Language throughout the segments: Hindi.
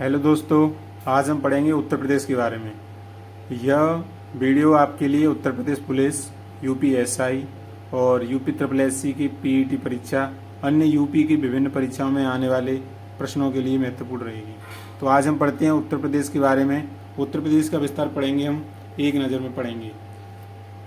हेलो दोस्तों, आज हम पढ़ेंगे उत्तर प्रदेश के बारे में। यह वीडियो आपके लिए उत्तर प्रदेश पुलिस, यूपीएसआई और यूपी ट्रिपल एससी की पीईटी परीक्षा, अन्य यूपी की विभिन्न परीक्षाओं में आने वाले प्रश्नों के लिए महत्वपूर्ण रहेगी। तो आज हम पढ़ते हैं उत्तर प्रदेश के बारे में। उत्तर प्रदेश का विस्तार पढ़ेंगे, हम एक नज़र में पढ़ेंगे।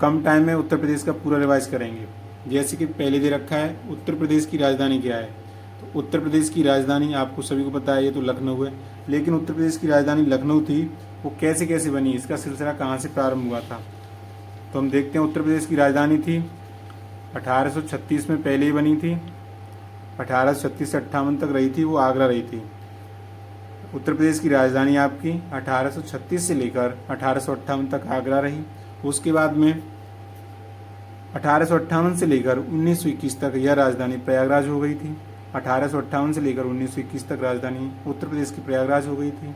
कम टाइम में उत्तर प्रदेश का पूरा रिवाइज करेंगे। जैसे कि पहले दे रखा है, उत्तर प्रदेश की राजधानी क्या है। तो उत्तर प्रदेश की राजधानी आपको सभी को पता है, ये तो लखनऊ है। लेकिन उत्तर प्रदेश की राजधानी लखनऊ थी, वो कैसे कैसे बनी, इसका सिलसिला कहाँ से प्रारंभ हुआ था। तो हम देखते हैं, उत्तर प्रदेश की राजधानी थी 1836 में पहले ही बनी थी। 1836 से 58 तक रही थी, वो आगरा रही थी। उत्तर प्रदेश की राजधानी आपकी 1836 से लेकर 1858 तक आगरा रही। उसके बाद में 1858 से लेकर 1921 तक यह राजधानी प्रयागराज हो गई थी। 1858 से लेकर 1921 तक राजधानी उत्तर प्रदेश की प्रयागराज हो गई थी।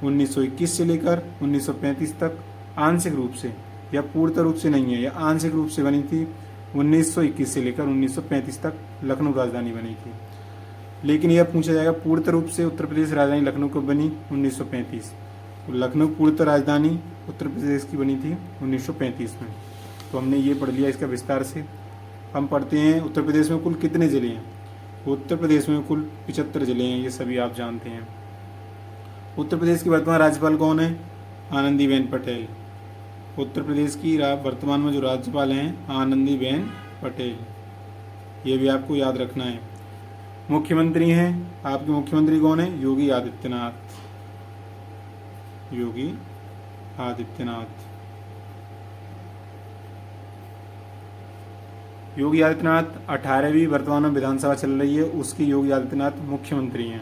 1921 से लेकर 1935 तक आंशिक रूप से, या पूर्ण रूप से नहीं है, यह आंशिक रूप से बनी थी। 1921 से लेकर 1935 तक लखनऊ राजधानी बनी थी। लेकिन यह पूछा जाएगा, पूर्ण रूप से उत्तर प्रदेश राजधानी लखनऊ कब बनी? 1935। तो लखनऊ पूर्ण राजधानी उत्तर प्रदेश की बनी थी 1935 में। तो हमने ये पढ़ लिया इसका विस्तार से। हम पढ़ते हैं, उत्तर प्रदेश में कुल कितने ज़िले हैं। उत्तर प्रदेश में कुल 75 जिले हैं, ये सभी आप जानते हैं। उत्तर प्रदेश की वर्तमान राज्यपाल कौन है? आनंदीबेन पटेल। उत्तर प्रदेश की वर्तमान में जो राज्यपाल हैं, आनंदीबेन पटेल, ये भी आपको याद रखना है। मुख्यमंत्री हैं, आपके मुख्यमंत्री कौन है? योगी आदित्यनाथ। योगी आदित्यनाथ। योगी आदित्यनाथ 18वीं वर्तमान में विधानसभा चल रही है, उसकी योगी आदित्यनाथ मुख्यमंत्री हैं।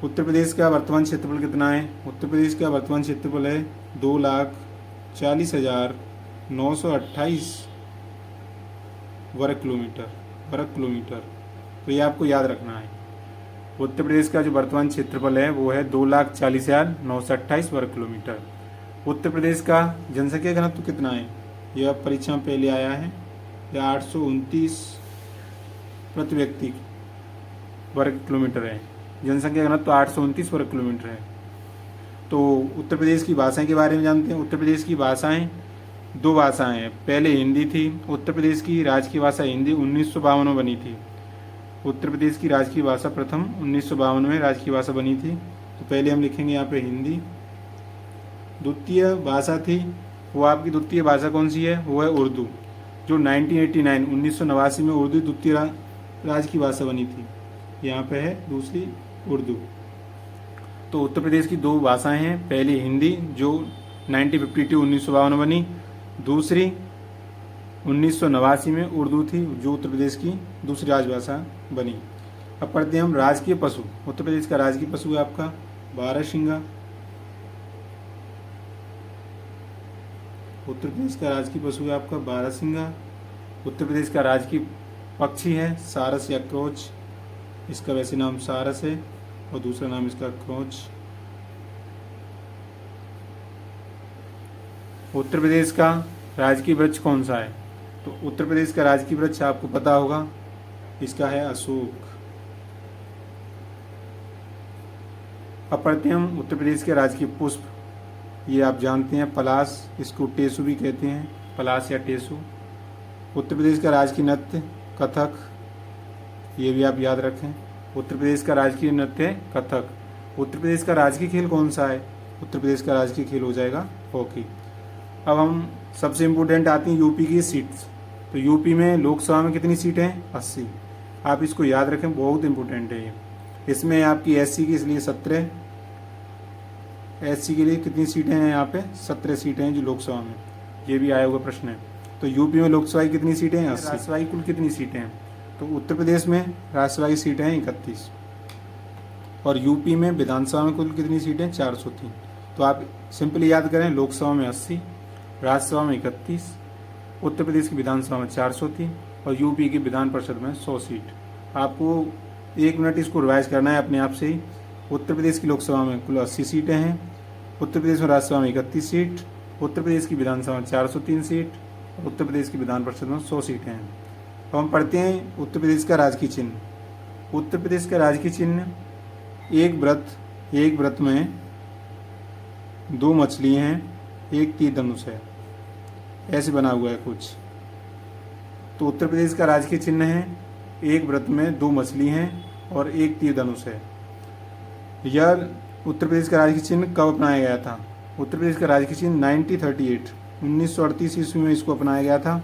उत्तर प्रदेश का वर्तमान क्षेत्रफल कितना है? उत्तर प्रदेश का वर्तमान क्षेत्रफल है 2,40,928 वर्ग किलोमीटर। तो ये आपको याद रखना है। उत्तर प्रदेश का जो वर्तमान क्षेत्रफल है वो है 2,40,928 वर्ग किलोमीटर। उत्तर प्रदेश का जनसंख्या घनत्व कितना है? यह परीक्षा में पहले आया है। यह 829 प्रति व्यक्ति वर्ग किलोमीटर है। जनसंख्या घनत्व तो 829 वर्ग किलोमीटर है। तो उत्तर प्रदेश की भाषाएं के बारे में जानते हैं। उत्तर प्रदेश की भाषाएं, दो भाषाएं हैं। पहले हिंदी थी। उत्तर प्रदेश की राजकीय भाषा हिंदी 1952 में बनी थी। उत्तर प्रदेश की राजकीय भाषा प्रथम 1952 में राजकीय भाषा बनी थी। तो पहले हम लिखेंगे यहाँ पे हिंदी। द्वितीय भाषा थी, वो आपकी द्वितीय भाषा कौन सी है? वो है उर्दू, जो 1989 में उर्दू द्वितीय राज्य की भाषा बनी थी। यहाँ पे है दूसरी उर्दू। तो उत्तर प्रदेश की दो भाषाएं हैं, पहली हिंदी जो 1952 में बनी, दूसरी 1989 में उर्दू थी, जो उत्तर प्रदेश की दूसरी राजभाषा बनी। अब पढ़ते हैं हम राजकीय पशु। उत्तर प्रदेश का राजकीय पशु है आपका बारहसिंगा। उत्तर प्रदेश का राजकीय पशु है आपका बारहसिंगा। उत्तर प्रदेश का राजकीय पक्षी है सारस या क्रोच। इसका वैसे नाम सारस है और दूसरा नाम इसका क्रोच। उत्तर प्रदेश का राजकीय वृक्ष कौन सा है? तो उत्तर प्रदेश का राजकीय वृक्ष आपको पता होगा, इसका है अशोक। अब पढ़ते हैं हम उत्तर प्रदेश के राजकीय पुष्प। ये आप जानते हैं, पलाश, इसको टेसु भी कहते हैं, पलाश या टेसु। उत्तर प्रदेश का राजकीय नृत्य कथक, ये भी आप याद रखें। उत्तर प्रदेश का राजकीय नृत्य है कथक। उत्तर प्रदेश का राजकीय खेल कौन सा है? उत्तर प्रदेश का राजकीय खेल हो जाएगा हॉकी। अब हम सबसे इम्पोर्टेंट आती हैं यूपी की सीट्स। तो यूपी में लोकसभा में कितनी सीटें हैं? 80। आप इसको याद रखें, बहुत इंपॉर्टेंट है ये। इसमें आपकी एससी की इसलिए 17, एससी के लिए कितनी सीटें हैं? यहाँ पे 17 सीटें हैं जो लोकसभा में, ये भी आया हुआ प्रश्न है। तो यूपी में लोकसभा की कितनी सीटें हैं? 80। राज्यसभा की कुल कितनी सीटें हैं? तो उत्तर प्रदेश में राज्यसभा की सीटें हैं 31, और यूपी में विधानसभा में कुल कितनी सीटें? 403। तो आप सिंपली याद करें, लोकसभा में 80, राज्यसभा में 31, उत्तर प्रदेश की विधानसभा में 403 और यूपी की विधान परिषद में 100 सीट। आपको 1 मिनट इसको रिवाइज करना है अपने आप से ही। उत्तर प्रदेश की लोकसभा में कुल 80 सीटें हैं, उत्तर प्रदेश में राज्यसभा में 31 सीट, उत्तर प्रदेश की विधानसभा में 403 सीट, उत्तर प्रदेश की विधान परिषद में 100 सीटें हैं। अब हम पढ़ते हैं उत्तर प्रदेश का राजकीय चिन्ह। उत्तर प्रदेश का राजकीय चिन्ह एक वृत्त एक व्रत में 2 मछली हैं, एक तीर धनुष है, ऐसे बना हुआ है कुछ। तो उत्तर प्रदेश का राजकीय चिन्ह है, एक व्रत में 2 मछली हैं और एक तीर धनुष है। यह उत्तर प्रदेश का राजकीय चिन्ह कब अपनाया गया था? उत्तर प्रदेश का राजकीय चिन्ह 1938 ईस्वी में इसको अपनाया गया था।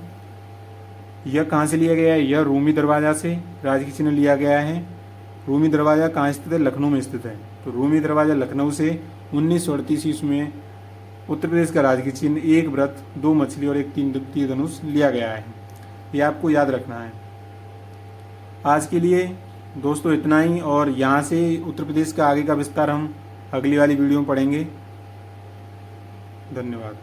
यह कहाँ से लिया गया है? यह रूमी दरवाज़ा से राजकीय चिन्ह लिया गया है। रूमी दरवाज़ा कहाँ स्थित है? लखनऊ में स्थित है। तो रूमी दरवाज़ा लखनऊ से 1938 ईस्वी में उत्तर प्रदेश का राजकीय चिन्ह एक व्रत, 2 मछली और एक तीर धनुष लिया गया है। ये आपको याद रखना है। आज के लिए दोस्तों इतना ही, और यहाँ से उत्तर प्रदेश का आगे का विस्तार हम अगली वाली वीडियो में पढ़ेंगे। धन्यवाद।